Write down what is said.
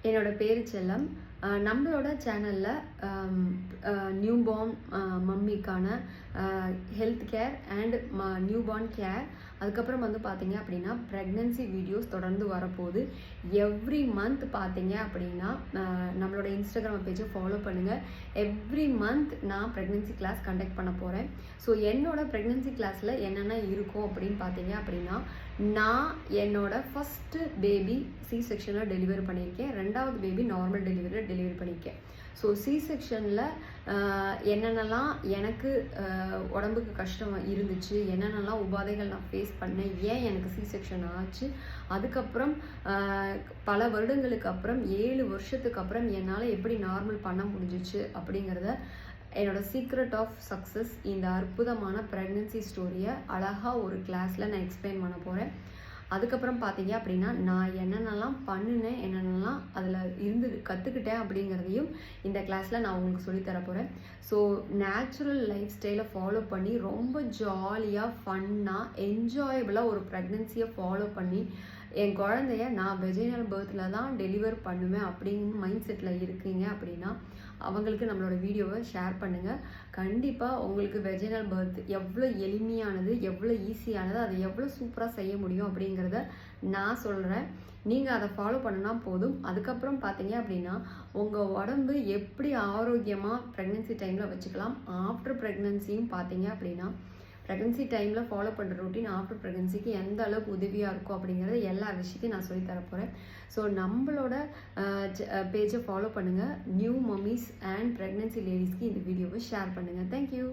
என்னோட பேரு செல்லம். நம்மளோட சேனல்ல நியூபார்ன் மம்மிக்கான health care and newborn care, அதுக்கப்புறம் வந்து பார்த்தீங்க அப்படின்னா ப்ரெக்னன்சி வீடியோஸ் தொடர்ந்து வரப்போகுது. எவ்ரி மந்த் பார்த்தீங்க அப்படின்னா நம்மளோட இன்ஸ்டாகிராம் பேஜை ஃபாலோ பண்ணுங்கள். எவ்ரி மந்த் நான் ப்ரெக்னன்சி கிளாஸ் கண்டக்ட் பண்ண போகிறேன். ஸோ என்னோட ப்ரெக்னன்சி கிளாஸில் என்னென்ன இருக்கும் அப்படின்னு பார்த்தீங்க அப்படின்னா, நான் என்னோட ஃபஸ்ட்டு பேபி சி செக்ஷனில் டெலிவரி பண்ணியிருக்கேன். ரெண்டாவது பேபி நார்மல் டெலிவரியில் டெலிவரி பண்ணியிருக்கேன். ஸோ சி செக்ஷனில் என்னென்னலாம் எனக்கு உடம்புக்கு கஷ்டம் இருந்துச்சு, என்னென்னலாம் உபாதைகள் நான் ஃபேஸ் பண்ணேன், ஏன் எனக்கு சி செக்ஷன் ஆச்சு, அதுக்கப்புறம் பல வருடங்களுக்கு அப்புறம் 7 வருஷத்துக்கு அப்புறம் என்னால் எப்படி நார்மல் பண்ண முடிஞ்சிச்சு அப்படிங்கிறத, என்னோட சீக்ரெட் ஆஃப் சக்ஸஸ், இந்த அற்புதமான ப்ரெக்னன்சி ஸ்டோரியை அழகாக ஒரு கிளாஸில் நான் எக்ஸ்பிளைன் பண்ண போகிறேன். அதுக்கப்புறம் பார்த்தீங்க அப்படின்னா நான் என்னென்னலாம் பண்ணினேன், என்னென்னலாம் அதில் இருந்து கற்றுக்கிட்டேன் அப்படிங்கிறதையும் இந்த கிளாஸில் நான் உங்களுக்கு சொல்லித்தர போகிறேன். ஸோ நேச்சுரல் லைஃப் ஸ்டைலை ஃபாலோ பண்ணி ரொம்ப ஜாலியாக, ஃபன்னாக, என்ஜாயபிளாக ஒரு ப்ரெக்னன்சியை ஃபாலோ பண்ணி என் குழந்தைய நான் வெஜைனல் பர்த்தில் தான் டெலிவர் பண்ணுவேன் அப்படின்னு மைண்ட் செட்டில் இருக்கீங்க அப்படின்னா அவங்களுக்கு நம்மளோட வீடியோவை ஷேர் பண்ணுங்கள். கண்டிப்பாக உங்களுக்கு வெஜைனல் பர்த் எவ்வளோ எளிமையானது, எவ்வளோ ஈஸியானது, அதை எவ்வளோ சூப்பராக செய்ய முடியும் அப்படிங்கிறத நான் சொல்கிறேன். நீங்கள் அதை ஃபாலோ பண்ணினா போதும். அதுக்கப்புறம் பார்த்தீங்க அப்படின்னா உங்கள் உடம்பு எப்படி ஆரோக்கியமாக ப்ரெக்னன்சி டைமில் வச்சுக்கலாம். ஆஃப்டர் ப்ரெக்னன்சியும் பார்த்தீங்க அப்படின்னா ப்ரெக்னன்சி டைமில் ஃபாலோ பண்ணுற ரொட்டீன் ஆஃப்டர் ப்ரெக்னன்சிக்கு எந்த அளவுக்கு உதவியாக இருக்கும் அப்படிங்கிறது எல்லா விஷயத்தையும் நான் சொல்லித்தர போகிறேன். ஸோ நம்மளோட பேஜை ஃபாலோ பண்ணுங்கள். நியூ மம்மிஸ் அண்ட் ப்ரெக்னன்சி லேடிஸ்க்கு இந்த வீடியோவை ஷேர் பண்ணுங்கள். தேங்க்யூ.